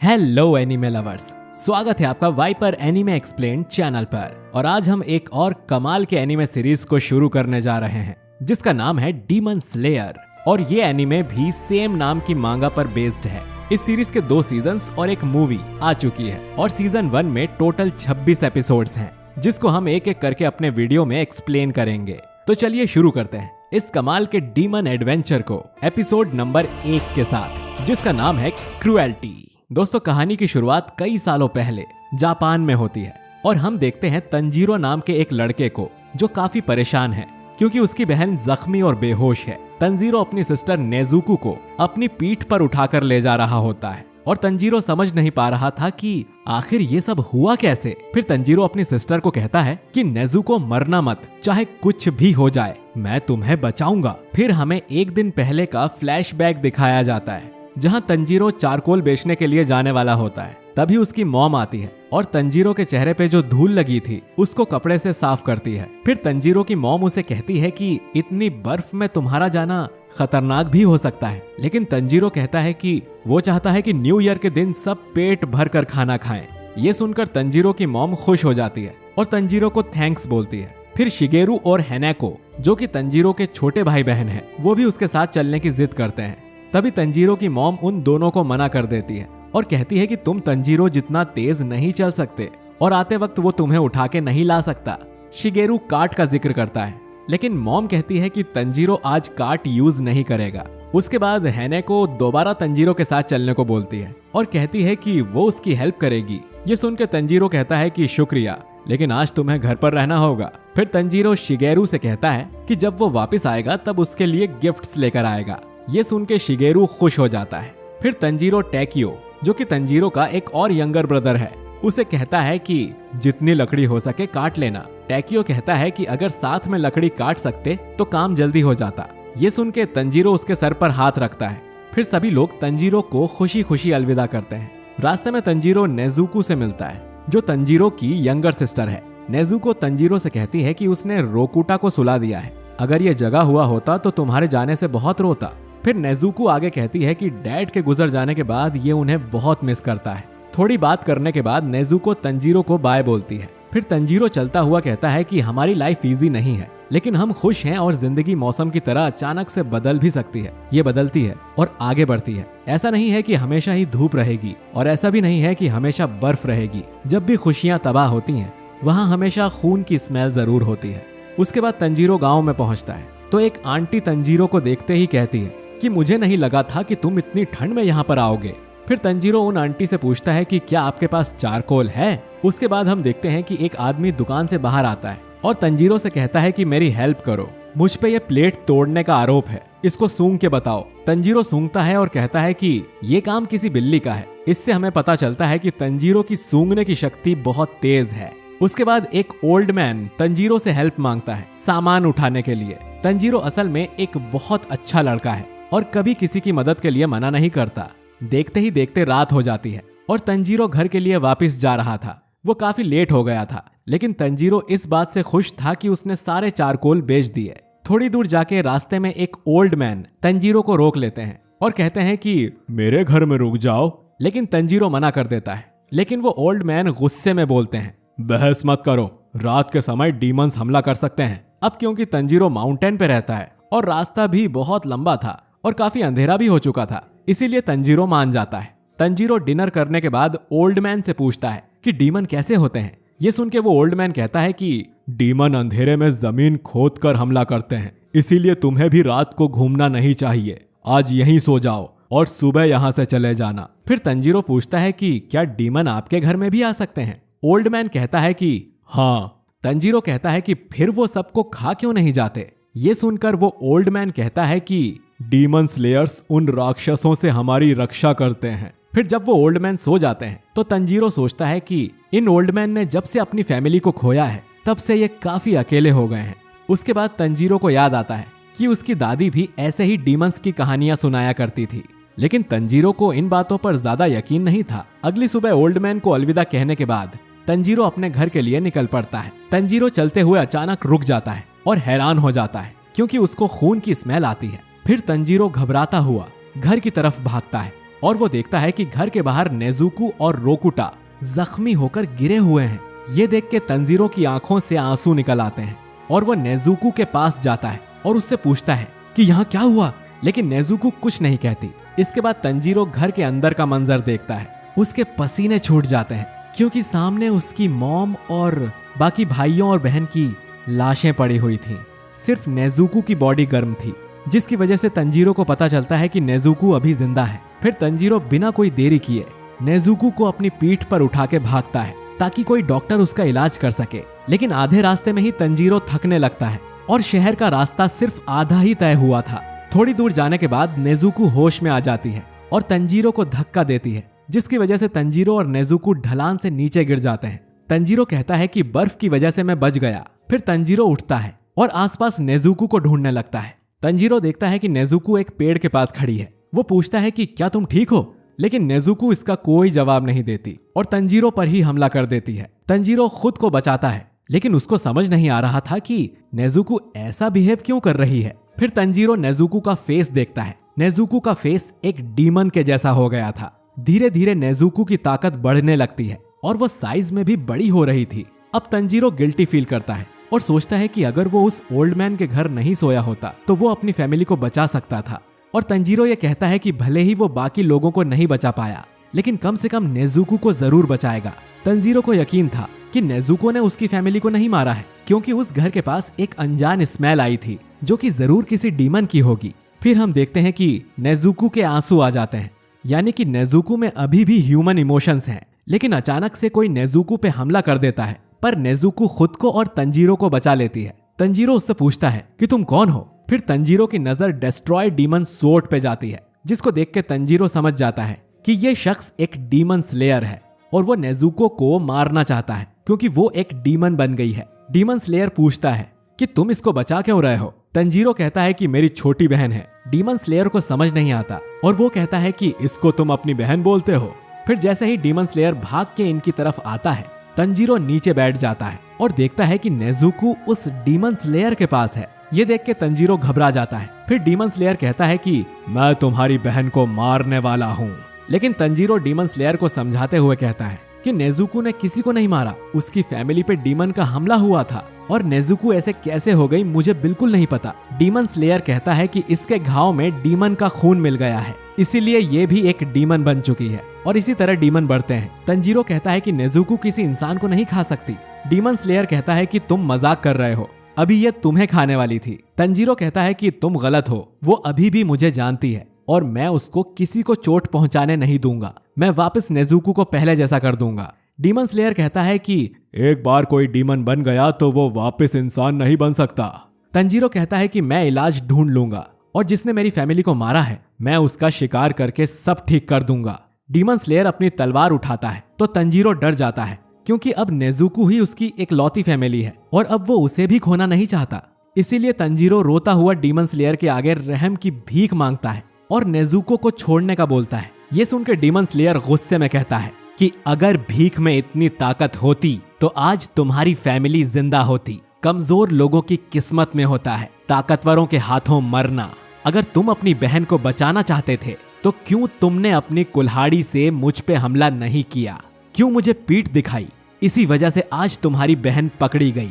Hello anime lovers, स्वागत है आपका वाइपर एनिमे एक्सप्लेन्ड चैनल पर। और आज हम एक और कमाल के एनिमे सीरीज को शुरू करने जा रहे हैं जिसका नाम है डीमन स्लेयर। और ये एनिमे भी सेम नाम की मांगा पर बेस्ड है। इस सीरीज के 2 सीजन्स और एक मूवी आ चुकी है और सीजन 1 में टोटल 26 एपिसोड्स हैं जिसको हम एक एक करके अपने वीडियो में एक्सप्लेन करेंगे। तो चलिए शुरू करते हैं इस कमाल के डीमन एडवेंचर को एपिसोड नंबर 1 के साथ, जिसका नाम है क्रुएल्टी। दोस्तों, कहानी की शुरुआत कई सालों पहले जापान में होती है और हम देखते हैं तंजीरो नाम के एक लड़के को जो काफी परेशान है क्योंकि उसकी बहन जख्मी और बेहोश है। तंजीरो अपनी सिस्टर नेजुको को अपनी पीठ पर उठाकर ले जा रहा होता है और तंजीरो समझ नहीं पा रहा था कि आखिर ये सब हुआ कैसे। फिर तंजीरो अपनी सिस्टर को कहता है कि नेजुको मरना मत, चाहे कुछ भी हो जाए, मैं तुम्हें बचाऊंगा। फिर हमें एक दिन पहले का फ्लैशबैक दिखाया जाता है जहां तंजीरो चारकोल बेचने के लिए जाने वाला होता है। तभी उसकी मॉम आती है और तंजीरो के चेहरे पे जो धूल लगी थी उसको कपड़े से साफ करती है। फिर तंजीरो की मॉम उसे कहती है कि इतनी बर्फ में तुम्हारा जाना खतरनाक भी हो सकता है, लेकिन तंजीरो कहता है कि वो चाहता है कि न्यू ईयर के दिन सब पेट भर कर खाना खाएं। ये सुनकर तंजीरो की मॉम खुश हो जाती है और तंजीरो को थैंक्स बोलती है। फिर शिगेरू और हैनाको, जो कि तंजीरो के छोटे भाई बहन हैं, वो भी उसके साथ चलने की जिद करते हैं। तभी तंजीरो की मॉम उन दोनों को मना कर देती है और कहती है कि तुम तंजीरो जितना तेज नहीं चल सकते और आते वक्त वो तुम्हें उठा के नहीं ला सकता। शिगेरू कार्ट का जिक्र करता है, लेकिन मॉम कहती है कि तंजीरो आज कार्ट यूज नहीं करेगा। उसके बाद हैनेको दोबारा तंजीरो के साथ चलने को बोलती है और कहती है कि वो उसकी हेल्प करेगी। ये सुनकर तंजीरो कहता है कि शुक्रिया, लेकिन आज तुम्हें घर पर रहना होगा। फिर तंजीरो शिगेरू से कहता है कि जब वो वापस आएगा तब उसके लिए गिफ्ट्स लेकर आएगा। ये सुन के शिगेरू खुश हो जाता है। फिर तंजीरो टैकियो, जो कि तंजीरो का एक और यंगर ब्रदर है, उसे कहता है कि जितनी लकड़ी हो सके काट लेना। टैकियो कहता है कि अगर साथ में लकड़ी काट सकते तो काम जल्दी हो जाता। ये सुन के तंजीरो उसके सर पर हाथ रखता है। फिर सभी लोग तंजीरो को खुशी खुशी अलविदा करते हैं। रास्ते में तंजीरो नेजुको से मिलता है, जो तंजीरो की यंगर सिस्टर है। नेजुको तंजीरो से कहती है कि उसने रोकुटा को सुला दिया है, अगर ये जगा हुआ होता तो तुम्हारे जाने से बहुत रोता। फिर नेजुको आगे कहती है कि डैड के गुजर जाने के बाद ये उन्हें बहुत मिस करता है। थोड़ी बात करने के बाद नेजुको तंजीरो को बाय बोलती है। फिर तंजीरो चलता हुआ कहता है कि हमारी लाइफ इजी नहीं है, लेकिन हम खुश हैं और जिंदगी मौसम की तरह अचानक से बदल भी सकती है। ये बदलती है और आगे बढ़ती है। ऐसा नहीं है कि हमेशा ही धूप रहेगी और ऐसा भी नहीं है कि हमेशा बर्फ रहेगी। जब भी खुशियां तबाह होती हैं, वहाँ हमेशा खून की स्मेल जरूर होती है। उसके बाद तंजीरो गाँव में पहुँचता है तो एक आंटी तंजीरो को देखते ही कहती है कि मुझे नहीं लगा था कि तुम इतनी ठंड में यहाँ पर आओगे। फिर तंजीरो उन आंटी से पूछता है कि क्या आपके पास चारकोल है। उसके बाद हम देखते हैं कि एक आदमी दुकान से बाहर आता है और तंजीरो से कहता है कि मेरी हेल्प करो, मुझ पे ये प्लेट तोड़ने का आरोप है, इसको सूंघ के बताओ। तंजीरो सूंघता है और कहता है कि ये काम किसी बिल्ली का है। इससे हमें पता चलता है कि तंजीरो की सूंघने की शक्ति बहुत तेज है। उसके बाद एक ओल्ड मैन तंजीरो से हेल्प मांगता है सामान उठाने के लिए। तंजीरो असल में एक बहुत अच्छा लड़का है और कभी किसी की मदद के लिए मना नहीं करता। देखते ही देखते रात हो जाती है और तंजीरो घर के लिए वापस जा रहा था। वो काफी लेट हो गया था, लेकिन तंजीरो इस बात से खुश था कि उसने सारे चारकोल बेच दिए। थोड़ी दूर जाके रास्ते में एक ओल्ड मैन तंजीरो को रोक लेते हैं और कहते हैं कि मेरे घर में रुक जाओ, लेकिन तंजीरो मना कर देता है। लेकिन वो ओल्ड मैन गुस्से में बोलते हैं, बहस मत करो, रात के समय डीमंस हमला कर सकते हैं। अब क्योंकि तंजीरो माउंटेन पे रहता है और रास्ता भी बहुत लंबा था और काफी अंधेरा भी हो चुका था, इसीलिए तंजीरो मान जाता है। तंजीरो डिनर करने के बाद ओल्ड मैन से पूछता है कि डीमन कैसे होते हैं। ये सुन के वो ओल्ड मैन कहता है कि डीमन अंधेरे में जमीन खोद कर हमला करते हैं, इसीलिए तुम्हें भी रात को घूमना नहीं चाहिए। आज यहीं सो जाओ और सुबह यहाँ से चले जाना। फिर तंजीरो पूछता है कि क्या डीमन आपके घर में भी आ सकते हैं। ओल्ड मैन कहता है कि हाँ। तंजीरो कहता है कि फिर वो सबको खा क्यों नहीं जाते। ये सुनकर वो ओल्ड मैन कहता है कि डीमन स्लेयर्स उन राक्षसों से हमारी रक्षा करते हैं। फिर जब वो ओल्ड मैन सो जाते हैं तो तंजीरो सोचता है कि इन ओल्ड मैन ने जब से अपनी फैमिली को खोया है तब से ये काफी अकेले हो गए हैं। उसके बाद तंजीरो को याद आता है कि उसकी दादी भी ऐसे ही डीमंस की कहानियां सुनाया करती थी, लेकिन तंजीरो को इन बातों पर ज्यादा यकीन नहीं था। अगली सुबह ओल्ड मैन को अलविदा कहने के बाद तंजीरो अपने घर के लिए निकल पड़ता है। तंजीरो चलते हुए अचानक रुक जाता है और हैरान हो जाता है क्योंकि उसको खून की स्मेल आती है। फिर तंजीरो घबराता हुआ घर की तरफ भागता है और वो देखता है कि घर के बाहर नेजुको और रोकुटा जख्मी होकर गिरे हुए हैं। ये देख के तंजीरो की आंखों से आंसू निकल आते हैं और वो नेजुको के पास जाता है और उससे पूछता है कि यहाँ क्या हुआ, लेकिन नेजुको कुछ नहीं कहती। इसके बाद तंजीरो घर के अंदर का मंजर देखता है। उसके पसीने छूट जाते हैं क्योंकि सामने उसकी मॉम और बाकी भाइयों और बहन की लाशें पड़ी हुई थीं। सिर्फ नेजुको की बॉडी गर्म थी, जिसकी वजह से तंजीरो को पता चलता है कि नेजुको अभी जिंदा है। फिर तंजीरो बिना कोई देरी किए नेजुको को अपनी पीठ पर उठा के भागता है ताकि कोई डॉक्टर उसका इलाज कर सके। लेकिन आधे रास्ते में ही तंजीरो थकने लगता है और शहर का रास्ता सिर्फ आधा ही तय हुआ था। थोड़ी दूर जाने के बाद नेजुको होश में आ जाती है और तंजीरो को धक्का देती है, जिसकी वजह से तंजीरो और नेजुको ढलान से नीचे गिर जाते हैं। तंजीरो कहता है कि बर्फ की वजह से मैं बच गया। फिर तंजीरो उठता है और आसपास नेजुको को ढूंढने लगता है। तंजीरो देखता है कि नेजुको एक पेड़ के पास खड़ी है। वो पूछता है कि क्या तुम ठीक हो, लेकिन नेजुको इसका कोई जवाब नहीं देती और तंजीरो पर ही हमला कर देती है। तंजीरो खुद को बचाता है, लेकिन उसको समझ नहीं आ रहा था कि नेजुको ऐसा बिहेव क्यों कर रही है। फिर तंजीरो नेजुको का फेस देखता है। नेजुको का फेस एक डीमन के जैसा हो गया था। धीरे धीरे नेजुको की ताकत बढ़ने लगती है और वो साइज में भी बड़ी हो रही थी। अब तंजीरो गिल्टी फील करता है और सोचता है कि अगर वो उस ओल्ड मैन के घर नहीं सोया होता तो वो अपनी फैमिली को बचा सकता था। और तंजीरो ये कहता है कि भले ही वो बाकी लोगों को नहीं बचा पाया, लेकिन कम से कम नेजुको को जरूर बचाएगा। तंजीरो को यकीन था कि नेजुको ने उसकी फैमिली को नहीं मारा है, क्योंकि उस घर के पास एक अनजान स्मेल आई थी जो कि जरूर किसी डीमन की होगी। फिर हम देखते हैं कि नेजुको के आंसू आ जाते हैं, यानी कि नेजुको में अभी भी ह्यूमन इमोशंस हैं। लेकिन अचानक से कोई नेजुको पे हमला कर देता है, पर नेजुको खुद को और तंजीरो को बचा लेती है। तंजीरो उससे पूछता है कि तुम कौन हो। फिर तंजीरो की नजर डेस्ट्रॉय डीमन सोर्ड पे जाती है, जिसको देख के तंजीरो समझ जाता है कि ये शख्स एक डीमन स्लेयर है और वो नेजुको को मारना चाहता है क्योंकि वो एक डीमन बन गई है। डीमन स्लेयर पूछता है कि तुम इसको बचा क्यों रहे हो। तंजीरो कहता है कि मेरी छोटी बहन है। डीमन स्लेयर को समझ नहीं आता और वो कहता है कि इसको तुम अपनी बहन बोलते हो। फिर जैसे ही डीमन स्लेयर भाग के इनकी तरफ आता है, तंजीरो नीचे बैठ जाता है और देखता है कि नेजुको उस डीमन स्लेयर के पास है। ये देख के तंजीरो घबरा जाता है। फिर डीमन स्लेयर कहता है कि मैं तुम्हारी बहन को मारने वाला हूँ। लेकिन तंजीरो डीमन स्लेयर को समझाते हुए कहता है कि नेजुको ने किसी को नहीं मारा, उसकी फैमिली पे डीमन का हमला हुआ था और नेजुको ऐसे कैसे हो गई मुझे बिल्कुल नहीं पता। डीमन स्लेयर कहता है कि इसके घाव में डीमन का खून मिल गया है, इसीलिए ये भी एक डीमन बन चुकी है और इसी तरह डीमन बढ़ते हैं। तंजीरो कहता है कि नेजुको किसी इंसान को नहीं खा सकती। डीमन स्लेयर कहता है कि तुम मजाक कर रहे हो, अभी ये तुम्हें खाने वाली थी। तंजीरो कहता है कि तुम गलत हो, वो अभी भी मुझे जानती है और मैं उसको किसी को चोट पहुंचाने नहीं दूंगा। मैं वापस नेजुको को पहले जैसा कर दूंगा। डीमन स्लेयर कहता है कि एक बार कोई डीमन बन गया तो वो वापस इंसान नहीं बन सकता। तंजीरो कहता है कि मैं इलाज ढूंढ लूंगा और जिसने मेरी फैमिली को मारा है मैं उसका शिकार करके सब ठीक कर दूंगा। डीमन स्लेयर अपनी तलवार उठाता है तो तंजीरो डर जाता है, क्योंकि अब नेजुको ही उसकी एक लौती फैमिली है और अब वो उसे भी खोना नहीं चाहता। इसीलिए तंजीरो रोता हुआ डीमन स्लेयर के आगे रहम की भीख मांगता है और नेजुको को छोड़ने का बोलता है। ये सुनकर डीमन स्लेयर गुस्से में कहता है कि अगर भीख में इतनी ताकत होती तो आज तुम्हारी फैमिली जिंदा होती। कमजोर लोगों की किस्मत में होता है ताकतवरों के हाथों मरना। अगर तुम अपनी बहन को बचाना चाहते थे तो क्यों तुमने अपनी कुल्हाड़ी से मुझ पे हमला नहीं किया, क्यों मुझे पीठ दिखाई। इसी वजह से आज तुम्हारी बहन पकड़ी गई।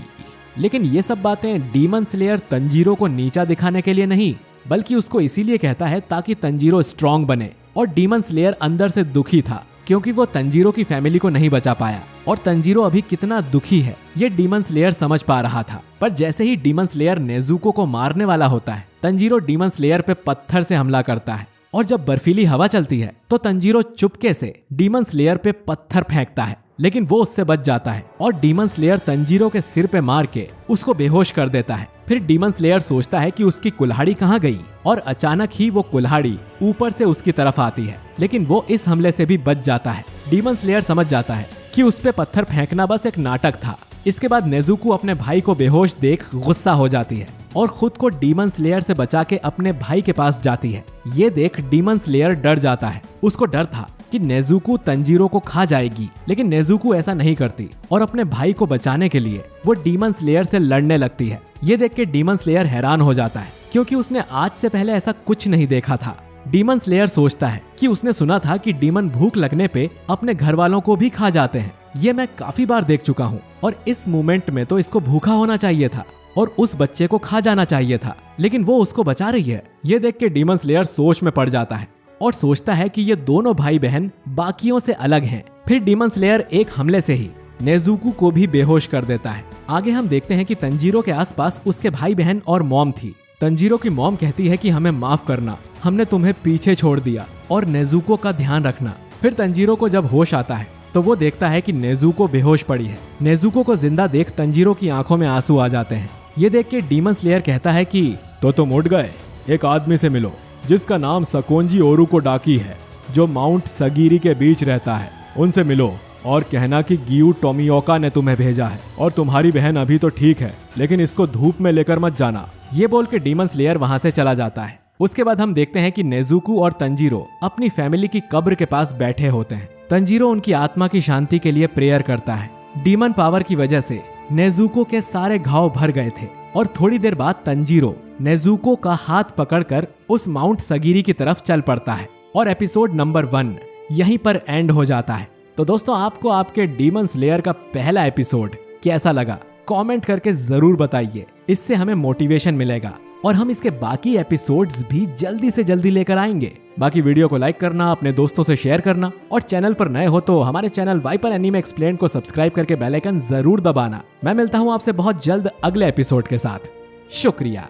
लेकिन ये सब बातें डीमन स्लेयर तंजीरो को नीचा दिखाने के लिए नहीं, बल्कि उसको इसीलिए कहता है ताकि तंजीरो स्ट्रांग बने। और डीमन स्लेयर अंदर से दुखी था क्योंकि वो तंजीरो की फैमिली को नहीं बचा पाया और तंजीरो अभी कितना दुखी है ये डीमन स्लेयर समझ पा रहा था। पर जैसे ही डीमन स्लेयर नेजुको को मारने वाला होता है, तंजीरो डीमन स्लेयर पे पत्थर से हमला करता है और जब बर्फीली हवा चलती है तो तंजीरो चुपके से डीमन स्लेयर पे पत्थर फेंकता है, लेकिन वो उससे बच जाता है और डीमन स्लेयर तंजीरो के सिर पे मार के उसको बेहोश कर देता है। फिर डीमन स्लेयर सोचता है कि उसकी कुल्हाड़ी कहाँ गई और अचानक ही वो कुल्हाड़ी ऊपर से उसकी तरफ आती है, लेकिन वो इस हमले से भी बच जाता है। डीमन स्लेयर समझ जाता है कि उस पे पत्थर फेंकना बस एक नाटक था। इसके बाद नेजुको अपने भाई को बेहोश देख गुस्सा हो जाती है और खुद को डीमन स्लेयर से बचा के अपने भाई के पास जाती है। ये देख डीमन स्लेयर डर जाता है। उसको डर था कि नेजुको तंजीरो को खा जाएगी, लेकिन नेजुको ऐसा नहीं करती और अपने भाई को बचाने के लिए वो डीमन स्लेयर से लड़ने लगती है। ये देख के डीमन स्लेयर हैरान हो जाता है क्योंकि उसने आज से पहले ऐसा कुछ नहीं देखा था। डीमन स्लेयर सोचता है कि उसने सुना था कि डीमन भूख लगने पे अपने घर वालों को भी खा जाते हैं। ये मैं काफी बार देख चुका हूँ और इस मोमेंट में तो इसको भूखा होना चाहिए था और उस बच्चे को खा जाना चाहिए था, लेकिन वो उसको बचा रही है। ये देख के डीमन स्लेयर सोच में पड़ जाता है और सोचता है कि ये दोनों भाई बहन बाकियों से अलग हैं। फिर डीमन स्लेयर एक हमले से ही नेजुको को भी बेहोश कर देता है। आगे हम देखते हैं कि तंजीरो के आसपास उसके भाई बहन और मॉम थी। तंजीरो की मॉम कहती है कि हमें माफ करना, हमने तुम्हें पीछे छोड़ दिया और नेजुको का ध्यान रखना। फिर तंजीरो को जब होश आता है तो वो देखता है कि नेजुको बेहोश पड़ी है। नेजुको को जिंदा देख तंजीरो की आंखों में आंसू आ जाते हैं। ये देख के डीमन स्लेयर कहता है कि तो तुम उठ गए, एक आदमी से मिलो जिसका नाम सकोंजी ओरुको डाकी है, जो माउंट सगीरी के बीच रहता है। उनसे मिलो और कहना कि गियू टोमियोका ने तुम्हें भेजा है और तुम्हारी बहन अभी तो ठीक है, लेकिन इसको धूप में लेकर मत जाना। ये बोल के डीमन स्लेयर वहां से चला जाता है। उसके बाद हम देखते हैं कि नेजुको और तंजीरो अपनी फैमिली की कब्र के पास बैठे होते हैं। तंजीरो उनकी आत्मा की शांति के लिए प्रेयर करता है। डीमन पावर की वजह से नेजुको के सारे घाव भर गए थे और थोड़ी देर बाद तंजीरो नेजुको का हाथ पकड़कर उस माउंट सगीरी की तरफ चल पड़ता है और एपिसोड नंबर 1 यहीं पर एंड हो जाता है। तो दोस्तों, आपको आपके डीमन स्लेयर का पहला एपिसोड कैसा लगा कमेंट करके जरूर बताइए। इससे हमें मोटिवेशन मिलेगा और हम इसके बाकी एपिसोड्स भी जल्दी से जल्दी लेकर आएंगे। बाकी वीडियो को लाइक करना, अपने दोस्तों से शेयर करना और चैनल पर नए हो तो हमारे चैनल वाइपर एनीमे एक्सप्लेन्ड को सब्सक्राइब करके बेल आइकन जरूर दबाना। मैं मिलता हूँ आपसे बहुत जल्द अगले एपिसोड के साथ। शुक्रिया।